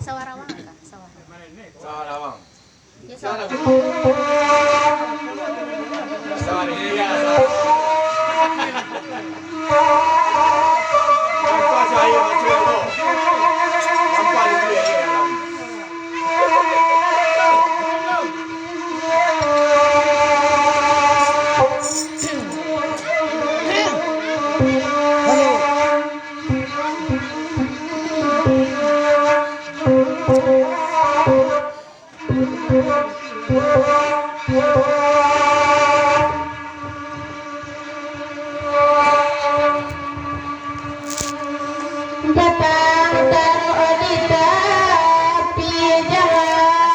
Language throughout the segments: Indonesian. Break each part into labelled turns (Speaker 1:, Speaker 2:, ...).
Speaker 1: Sawarawang ka?
Speaker 2: Sawarawang.
Speaker 1: Ya,
Speaker 2: Sawarawang.
Speaker 3: Datang taruh di tepi jalan,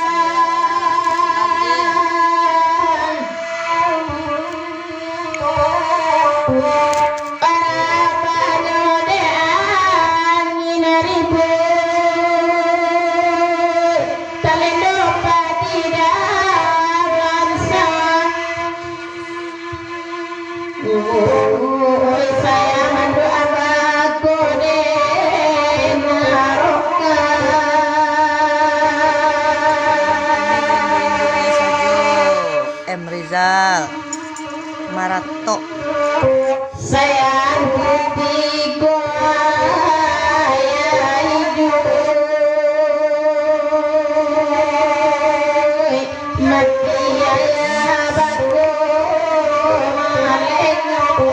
Speaker 3: para panodean ribut, talendo patidak bangsa. Saya mendoa bakode
Speaker 4: M. Rizal Marato.
Speaker 3: sayang ketiga ya hidup mati ya baku malengok.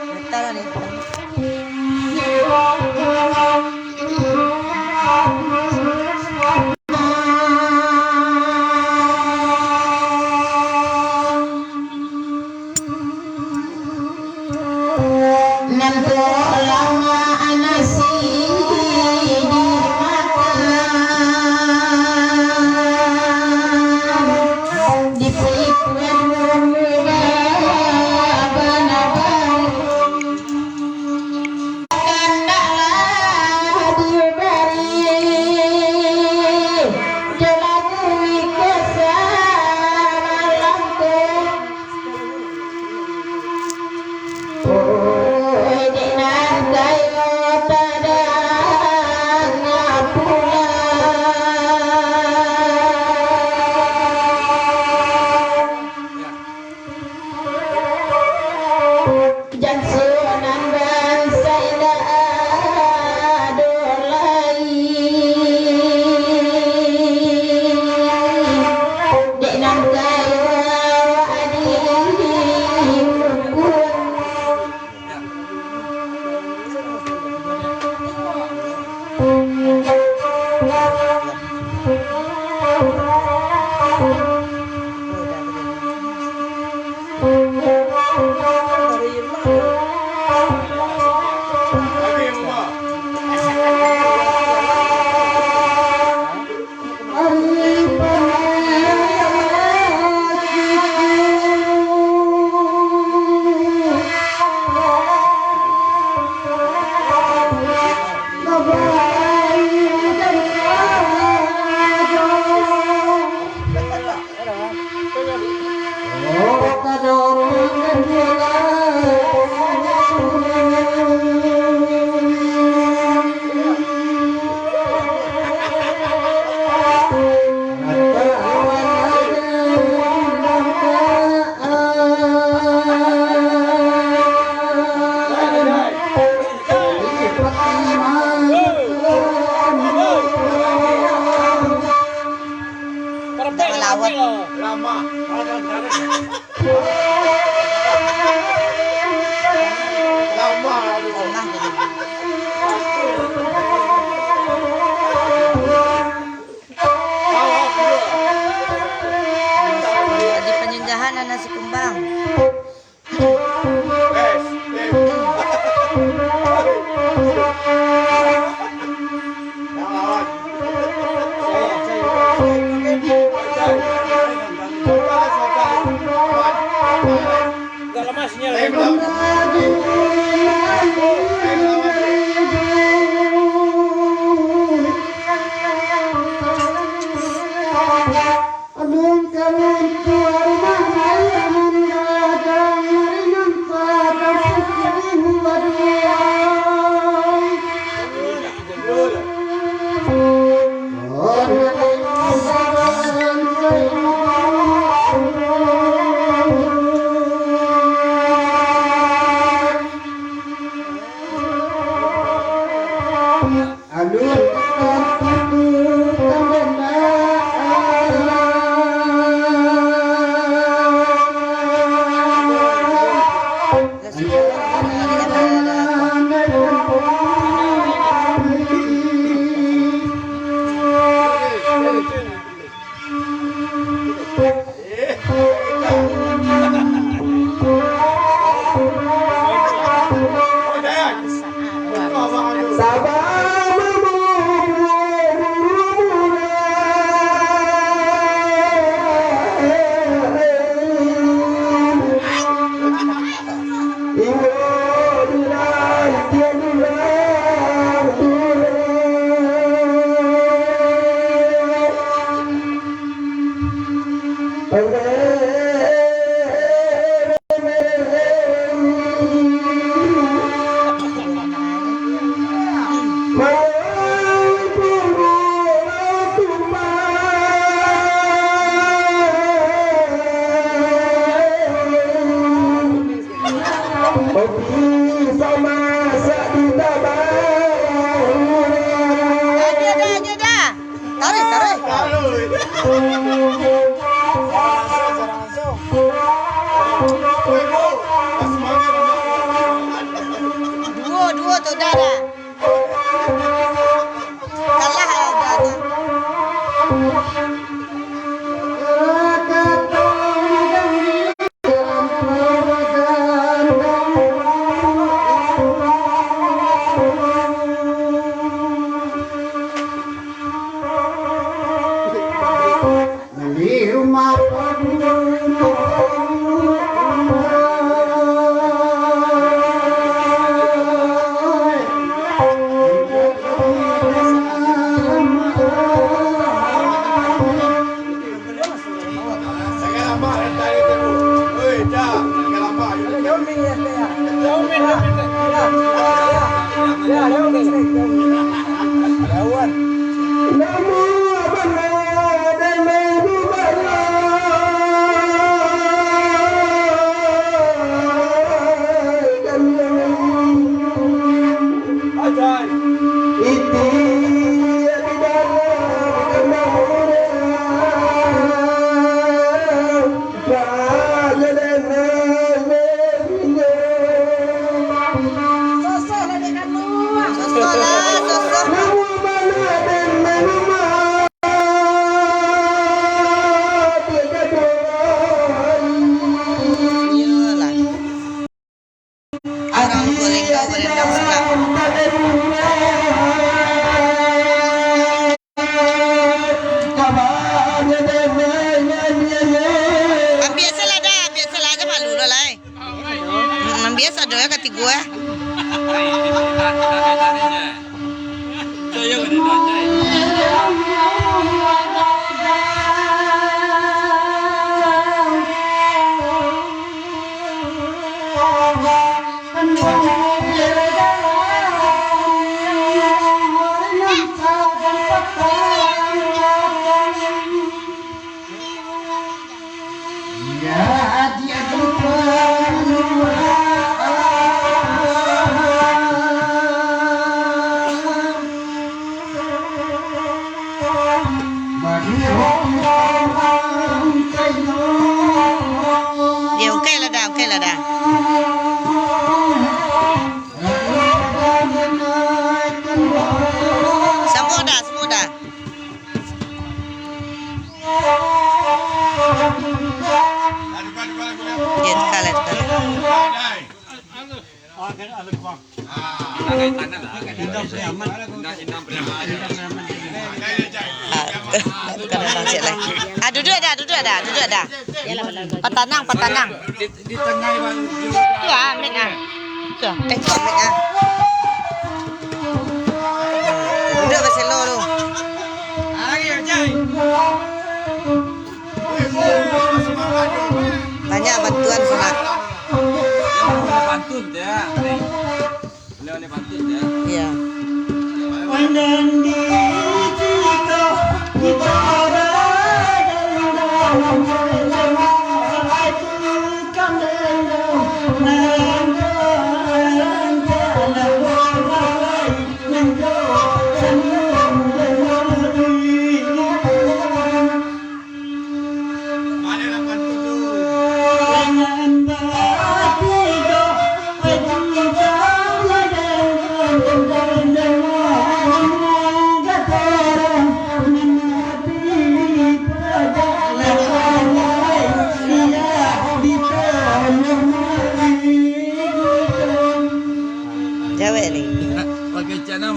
Speaker 4: Nagtala nih.
Speaker 3: Nanti lama nasi dimakan, dipikirkan muda banabang, kandaklah diberi jelagui kesalahanku. Oi dinan kayo tada ngapula, jan sunan bangsa ida adolai, dinan kayo adi mukun.
Speaker 2: Lagi yang apa?
Speaker 4: Malawat.
Speaker 2: Lama. Lama.
Speaker 4: Tengah jadi. Di penjengjahan ada nasi kembang. Aja dah. Tarik, tarik. Dua tu dah dah. Kalah dah dah. Biasa doa kati gue. Ya oke lah dah, oke lah dah. Semua dah, semua dah. Ya sekali sekali. Duduk ada. Patanang.
Speaker 2: Di tengah bang.
Speaker 4: Tu ah, mek ah. Tu ah, mek ah. Duduk berselo lu. Banyak bantuan sunat.
Speaker 2: Pantun dia. Beliau ni pantun dia.
Speaker 4: Iya.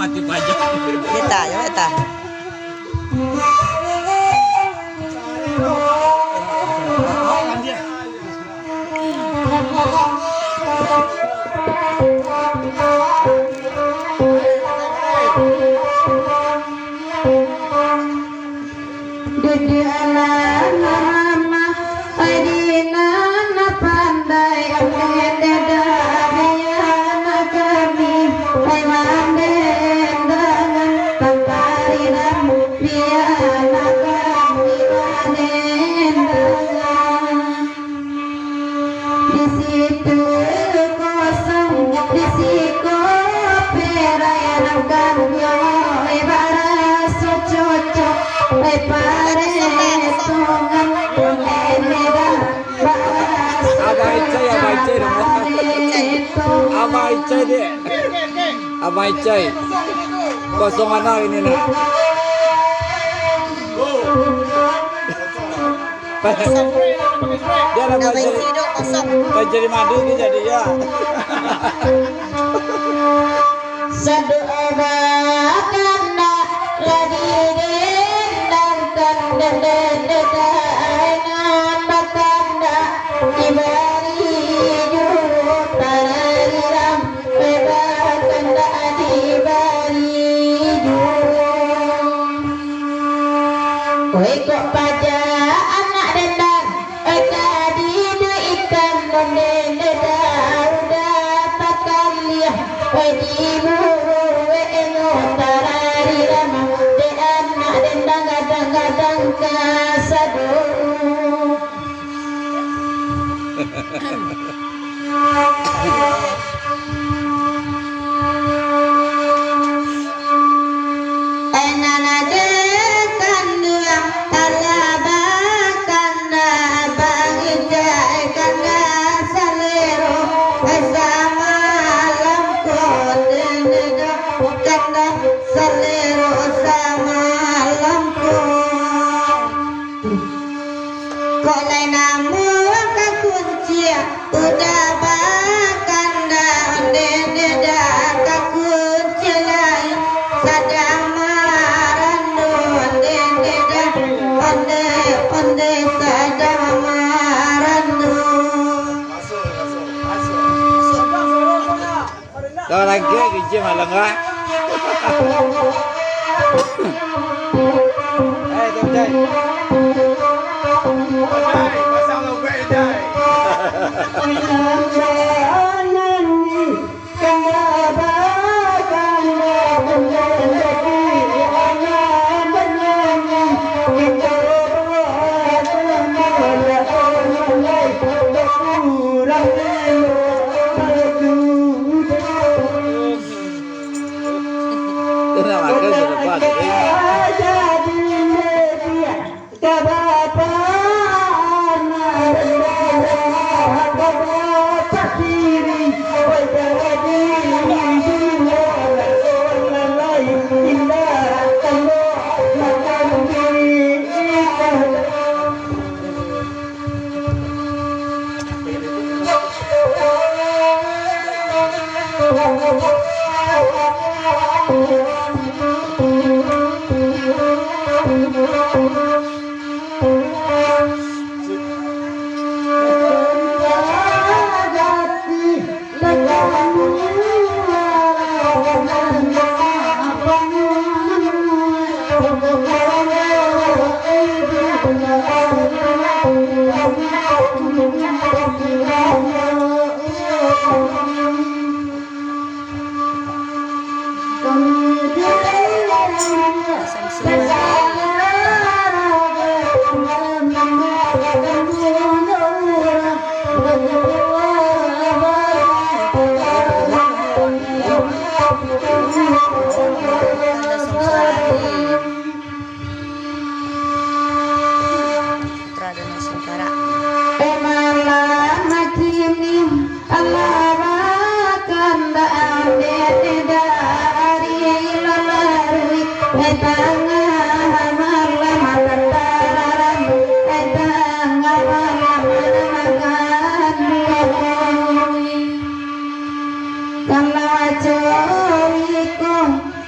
Speaker 2: mati pajak.
Speaker 4: Kita, ya kita.
Speaker 3: Dede anak-anak adina na pandai dede daya na kami ay mandendang pagpari na mupia na kami mandendang di situ kosong di situ peraya ng kanyo ay para so cocok ay pare tungan tunenera
Speaker 2: Abah Icai Abah Icai deh. Abah Icai. Kosong anak ini nak. Dia nak
Speaker 4: Nggak
Speaker 2: jadi
Speaker 4: hidup kosong.
Speaker 2: jadi madu ni jadi ya.
Speaker 3: sadu abakanda lagi dan kanda bakanda ibari juru tararam bakanda adibari juru koi kok pada anak dendang tadi ikan dendang udah pakai liah di buru eno tarariram de anak dendang gadang-gadang kasadu enana de kandua alaba kanda bangida kanda salero sama lamko denda kanda salero sama lamko kolai namu ka kunci udah bakanda denda ka kunci lain sadang marandu denda onde sadang marandu
Speaker 2: Kalau lagi kerja malam lah. Jai. Pasang logo Jai. Kenapa kan sudah buat?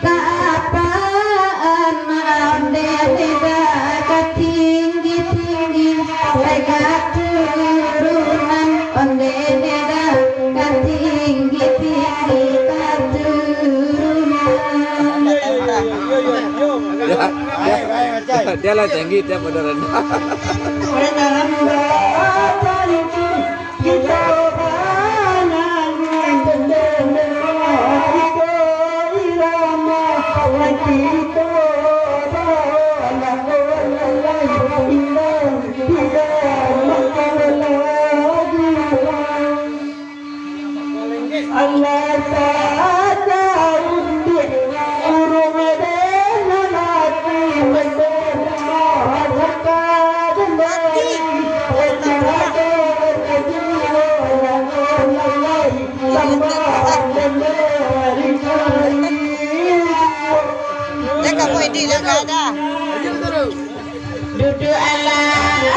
Speaker 2: Kalau Dia lah tinggi, dia pada rendah.
Speaker 3: Allah
Speaker 4: Jangan mau ini jangan ada.
Speaker 3: duduk ala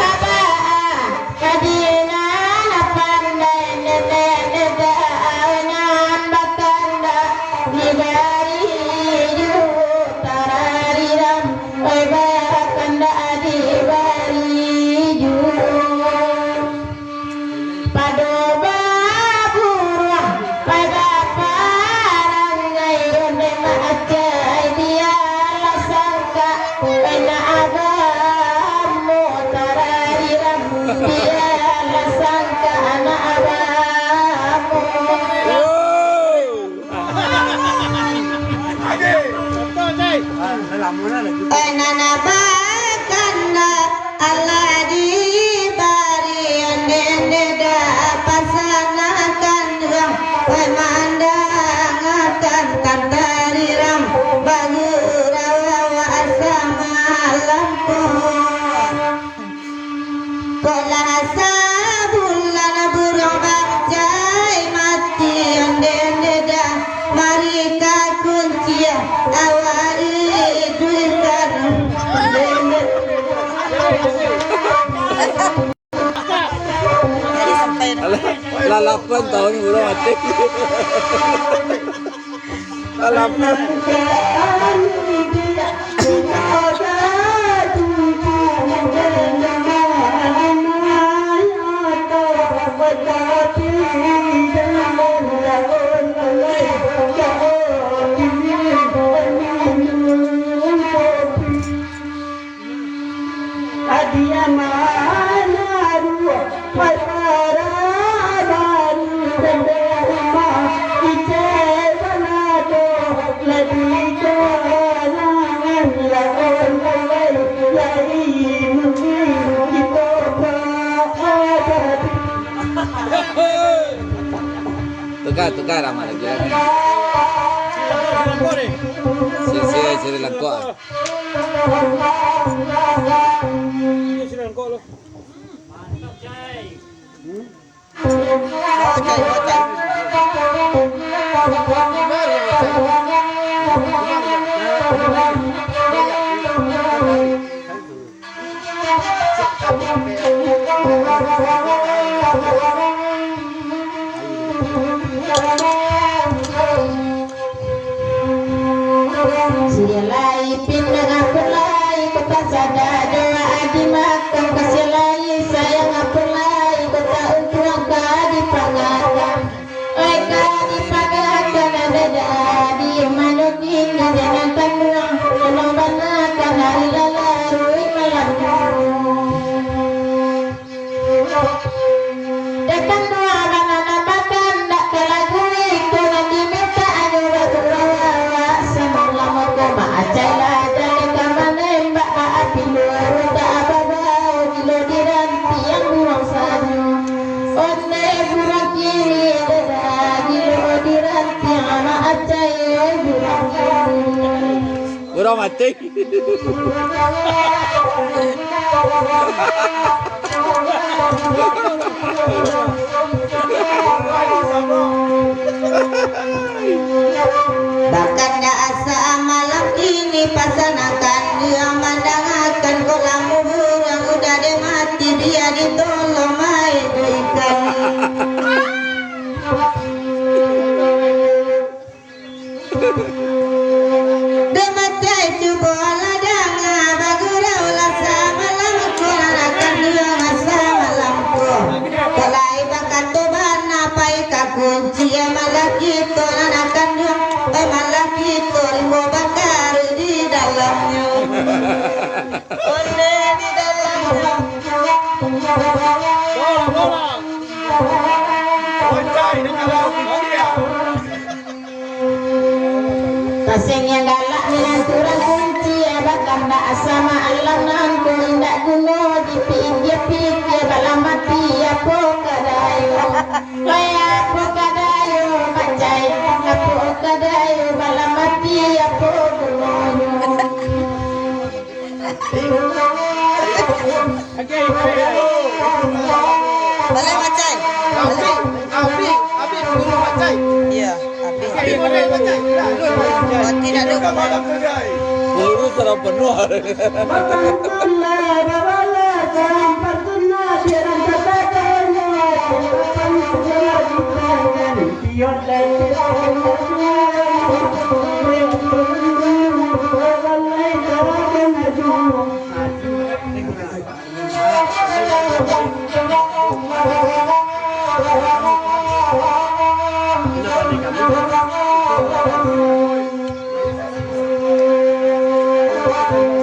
Speaker 3: abaa kadina pandai nenek daanan batanda nidari tarariram oi bakanda adibari padoba burung pada parangai onde maacai dia lasangka ena abamu tarariram dia lasangka anak abamu enana bakanda Allah dibari onde da pasanakan ram pemandangatan kantariram bagurawa asama lampu kola sabulan burung bajai mati onde da mari ka kuncia awai duikan
Speaker 4: Jadi sampai
Speaker 2: Lalapan tahun ini belum mati. Lalapan.
Speaker 3: Adia mana dua pasara baru sendema ice banado lagi jalan lawan lai lai mungkin itu
Speaker 2: Tukar ramah lagi. Siri langkau.
Speaker 3: Silai pindah aku lai kota sada doa adi makan kesilai sayang aku lai kota untuk di pangatan oi di pangatan ada di manuk ini jangan tanang jangan banakan hari lalarui malam datang doa banana makan tak kelagui kena diminta anu rawa semalam aku macailah dari kamar nembak api luar tak apa-apa kilo diranti yang burung sadu onde burung kiri dada kilo diranti anak acai burung kiri
Speaker 2: Belum mati.
Speaker 3: bahkan asa malam ini pasanakan dia mandangakan kolam burung udah dia mati dia ditolong mai ikan demacai cuba ladanga bagurau lasa malam koranakan dia masa malamku kalai bakat toban napai kakunci malaki toranakan dia malaki toribo bakar di dalamnya
Speaker 4: Onde di dalamnya.
Speaker 3: Paseng yang galak minanturan kunci bakal ndak sama alam nanku indak guno di pinggir balam mati apa kadayo kaya apa kadayo macai apa kadayo balam mati apa guno
Speaker 4: Balai macai.
Speaker 5: Abi guru macai.
Speaker 4: Iya, Abi.
Speaker 5: Boleh macai.
Speaker 4: Oh, tidak ada.
Speaker 2: Peluru sudah penuh.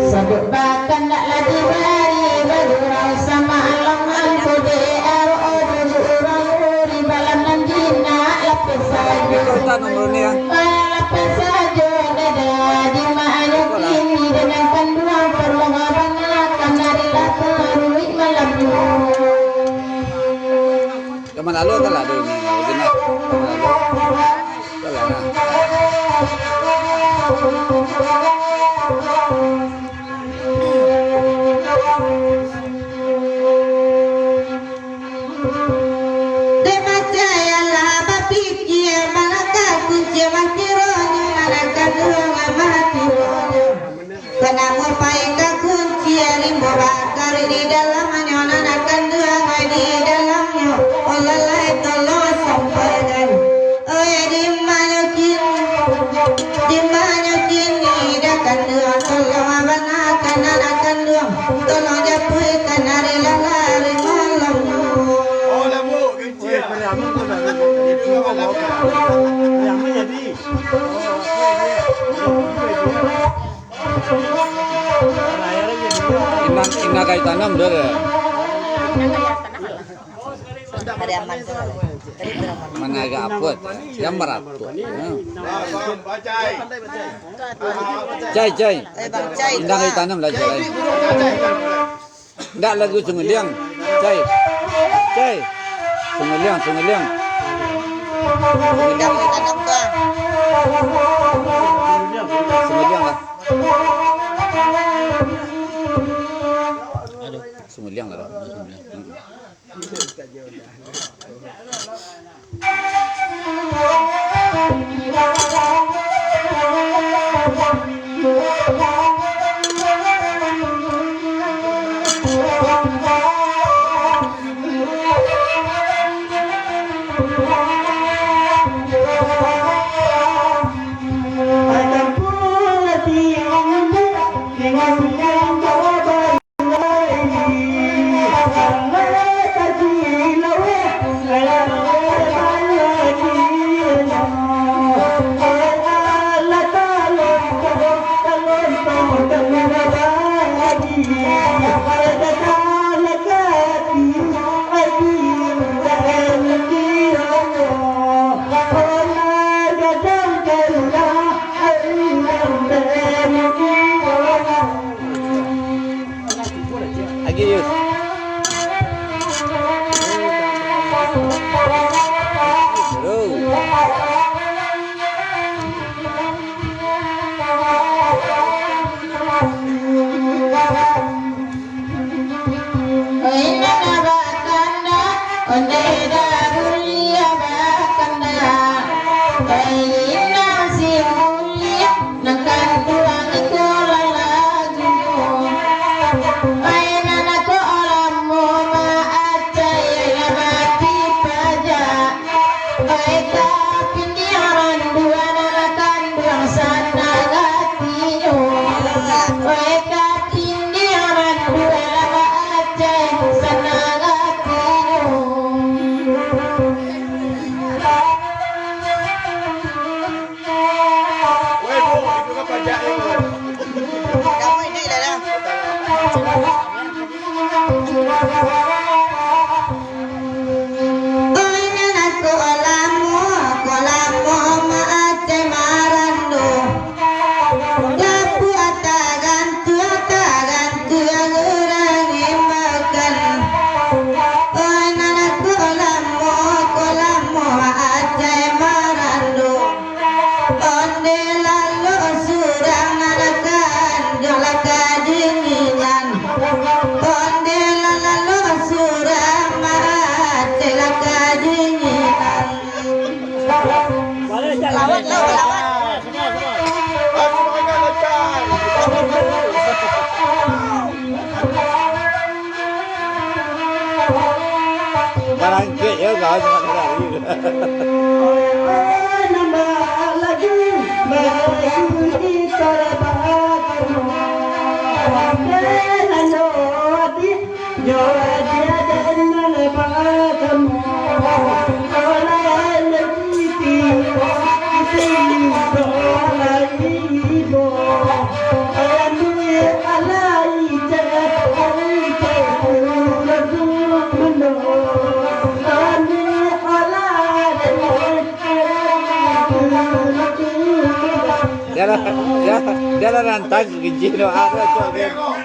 Speaker 3: Sabuk bahkan tak lagi bari bergurau sama alam aku DRO dulu orang uri balam dan jina lapis saja
Speaker 2: Kita nomor ni yang
Speaker 3: lapis saja dada di mana kini denangkan dua permohonan akan dari latarui malam
Speaker 2: zaman lalu kan ada ni, benar. Zaman lalu. Kalau na.
Speaker 3: Kenapa paika kunci rimbo bakar di dalamnya nanakan dua di dalamnya olalai tolong sampaikan di mana kini dakan dua tolong abanakan nanakan dua tolong japuikan hari lalari malam
Speaker 5: Oh, lembu kecil. Itu apa? Yang menjadi.
Speaker 2: Ina kait tanam dah.
Speaker 4: Ada aman tu. Tadi beraman.
Speaker 2: Mana agak apot, yang merapat.
Speaker 5: Bacai.
Speaker 2: Cai.
Speaker 4: Bang Cai.
Speaker 2: Ina kait tanam lah cai. Ndak lagu sungai liang. Cai. Sungai liang.
Speaker 4: Dah boleh tanam tu.
Speaker 2: Sungai liang lah. Sungai liang lah. Lagi Yus.
Speaker 4: Dah boleh duit dah.
Speaker 2: Barangke ya kau cuma dari. Dia lah rantang gigi no ada coba.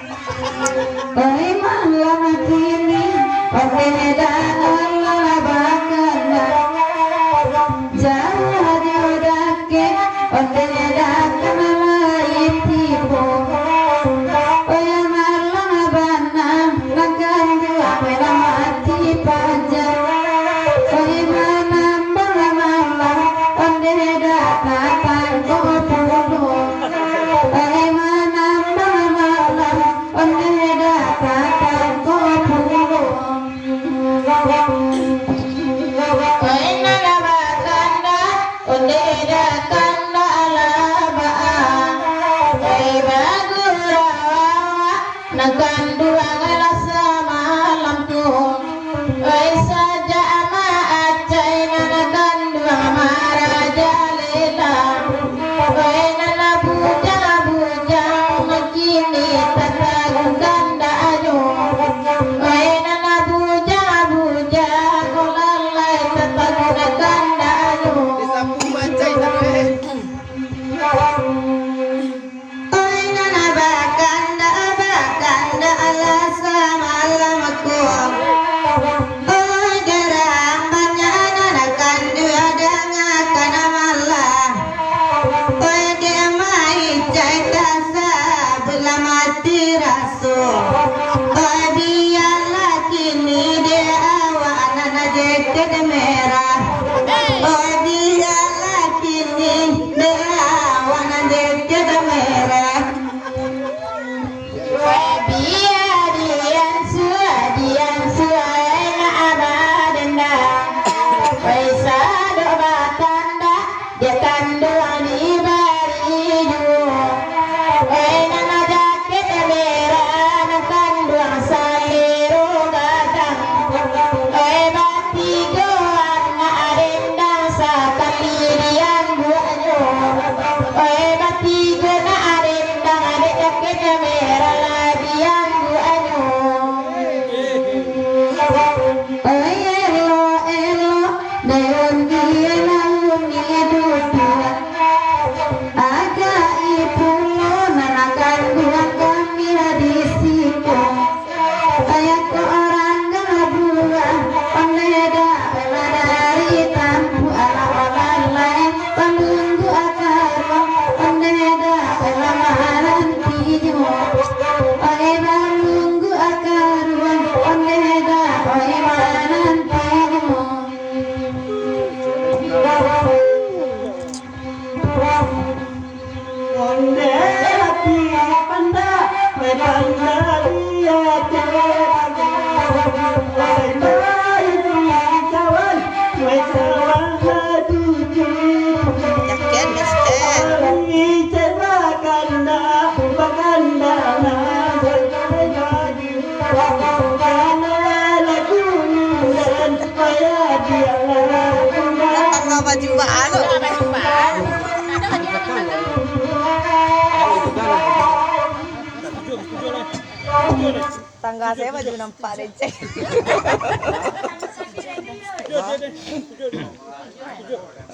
Speaker 4: Tangga saya mah jadi nampak deh, Cek.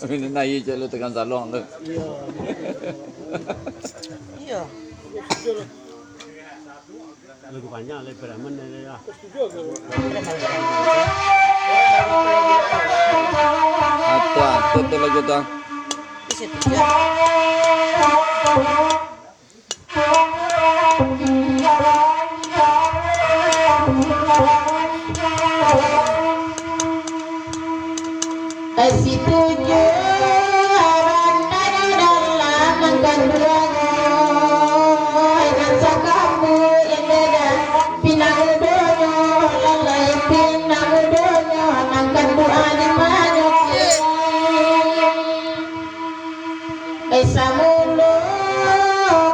Speaker 2: Ini naik je lu tekan salong tu.
Speaker 4: Iya.
Speaker 5: Lagu panjang le beraman le ya.
Speaker 2: Atau tu lagi tu.
Speaker 4: Di situ ya.
Speaker 3: Setuju orang dalam menggandulango dan sakamu yang ada pinaudonyo lalai pinaudonyo nangkan doa di manusia samulo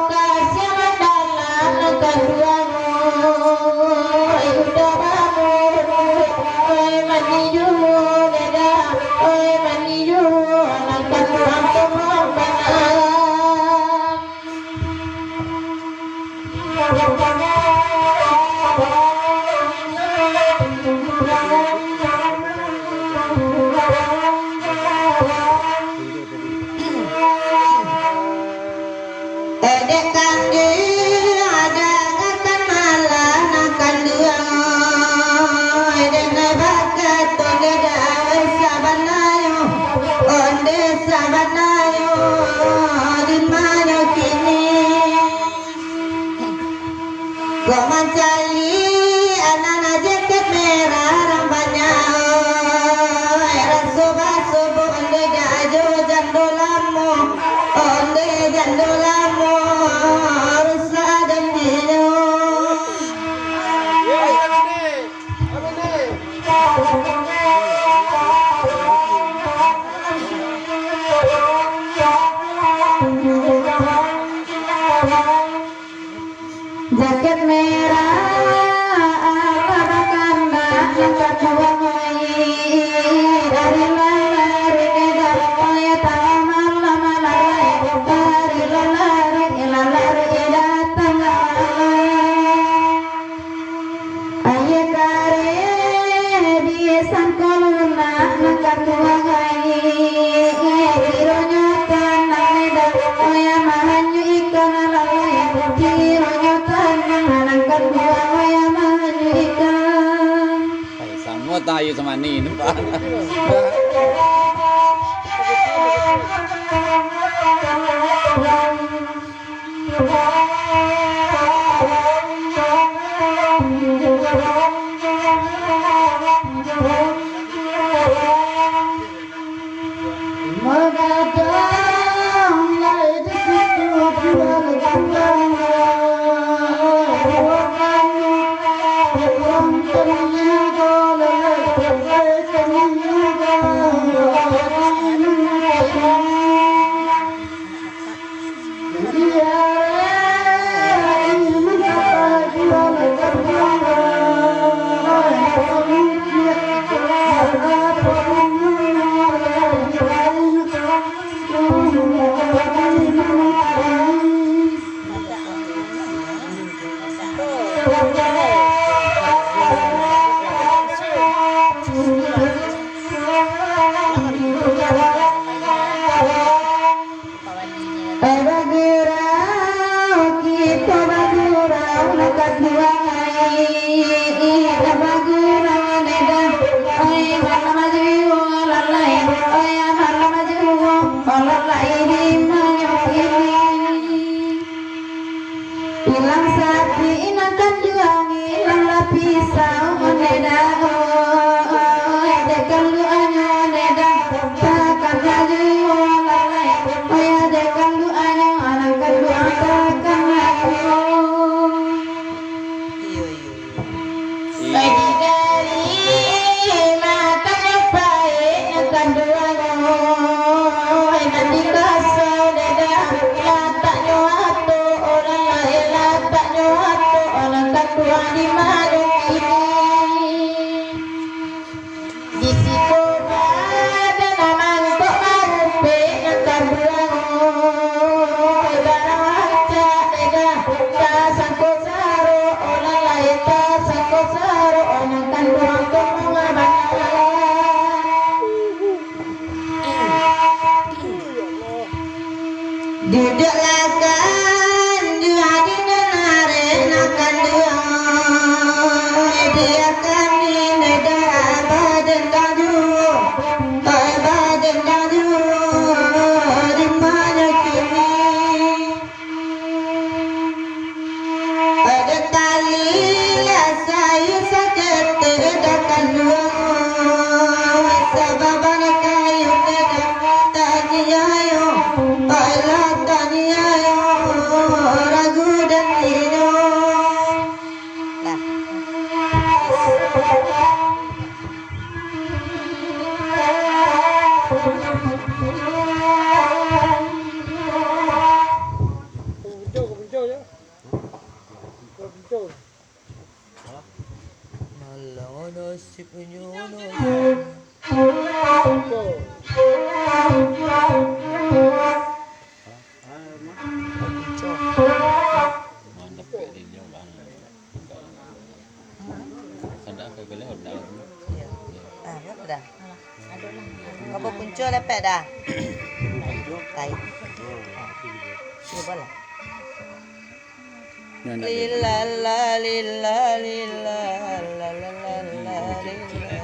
Speaker 3: kasih dalam menggandulango udah bangun maniyu oi maniyu nangkan doa jaket merah akan datang dari lari dari taman lama lari lari datang aye kare di sangkoluna nak tuangai ironya tanang dah oya mahanyu ikan lalai ironya
Speaker 2: Sama tayo sama ni nampak. Ilang sapi inakan juangi ilang pisau meneda dekan lu anya neda takkan lagi lalai oya dekan lu anya anakan lu takkan lagi lagi dari mata baik akan duango nanti kasau neda tak nyoato orang lain tak nyoato orang tak tuan di mana ini di situ ada nama kok arupe akan duango barang wajah neda tak sangko saro orang
Speaker 3: duduklah kan dua di arena kan dua dia kan ini dah badan dadu badan dadu di mana kini ada tali saya saja tidak kan dua sababan kayu tidak tanya yo Allah tanya yo ragu dan dino lah malang nasib nyo dah. Kau punco lepet dah. Tai. Coba lah. Lila la lila lila la la la la lila.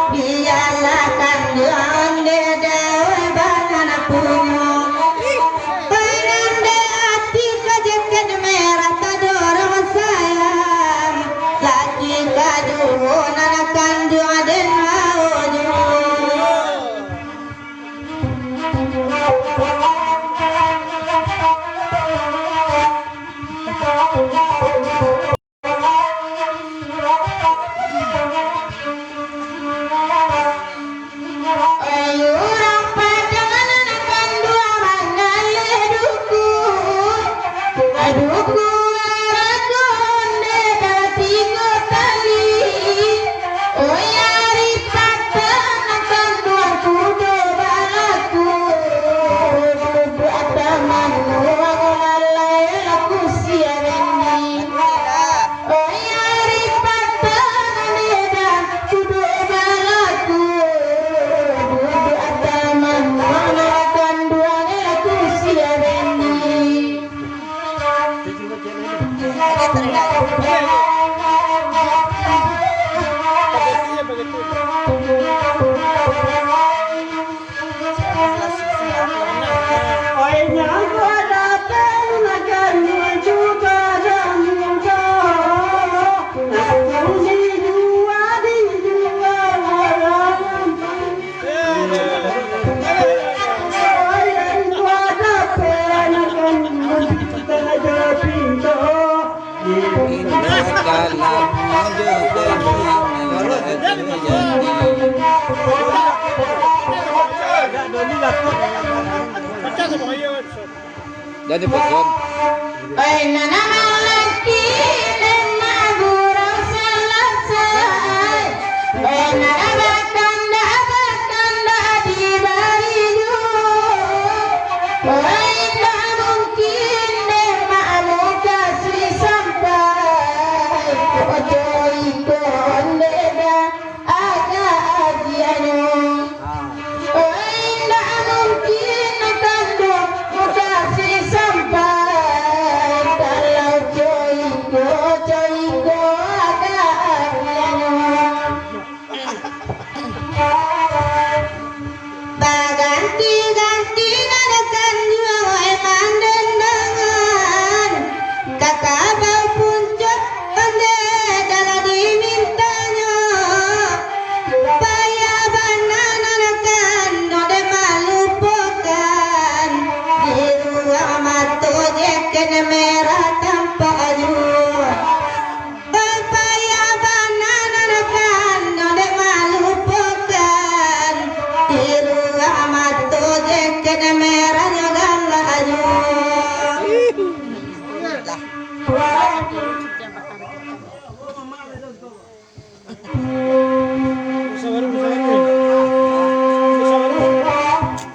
Speaker 3: Biarlah kan dia dewa banana punya
Speaker 6: Jadi betul.
Speaker 3: Aina nama laki dan maburang selesai. Aina abakanda di baridu. Aina mungkin nema muka sri sampai. Ojo ikon beda aga ajianyo. Aina mungkin tando muka sri sampai. Kalau joiko aga ajianyo. Baganti-ganti nadakan jual mandendangan. Kakak bau puncak pandai dalam dimintanya. Payah banan nadakan node malupakan. Di ruang mata jeken merah tanpa ayu. Payah banan nadakan node malupakan. Di ruang mata jeken merah jangan ayu.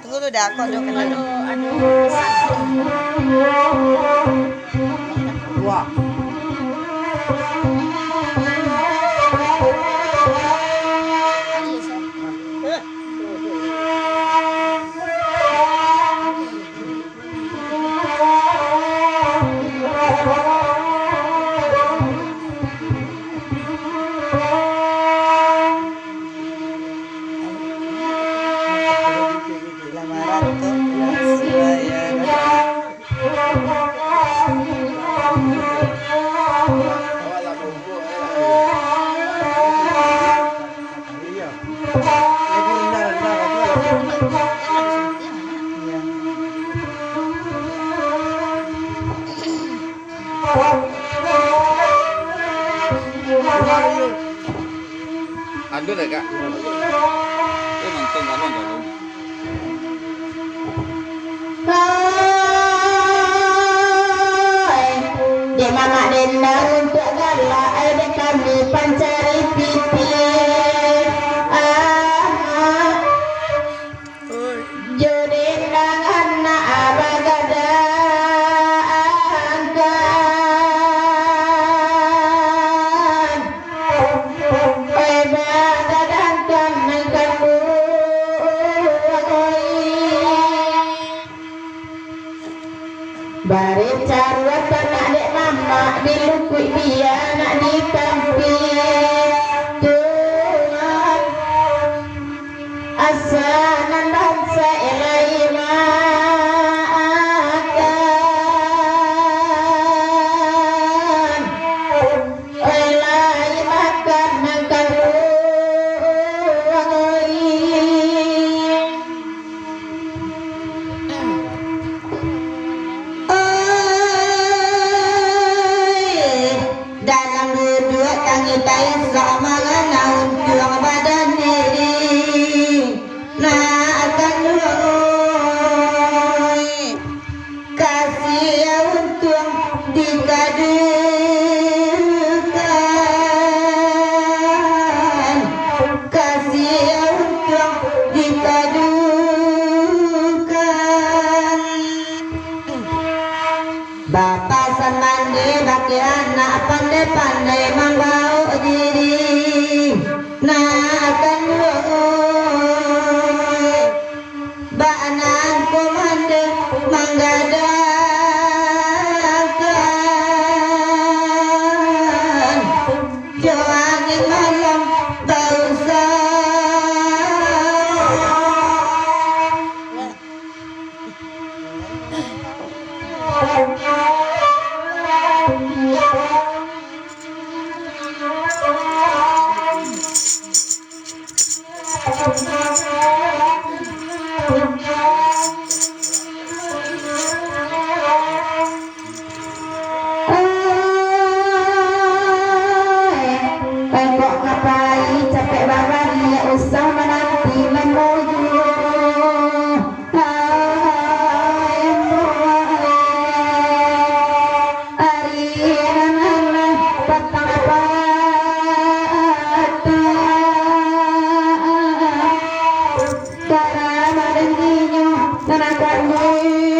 Speaker 4: Tunggu dulu dah, kok dong kenal.
Speaker 5: Wah.
Speaker 4: Lamaran tuh Surabaya.
Speaker 5: Iya. Lagi rendah.
Speaker 6: Ando deh kak. Nonton kalau nggak.
Speaker 3: Di mama dendang untuk galak ada kami pancari pipi. Jodendang anak abagada angkan. Bagadangkan nangkanmu. Bare carwatan adik mama dilukui dia nak ditampi. Tuhan asanan bangsa elai makan. Elai makan nangkan dalam duduk tangi tayin sama naun juang badan diri nah akan luoi kasih untung dikadukan kasih untung dikadukan. Bapak semandi bagi anak pandai-pandai membau diri nak akan luoi banan komande menggadakan joangin malam bausa. Kok ngapain capek
Speaker 2: Nana kami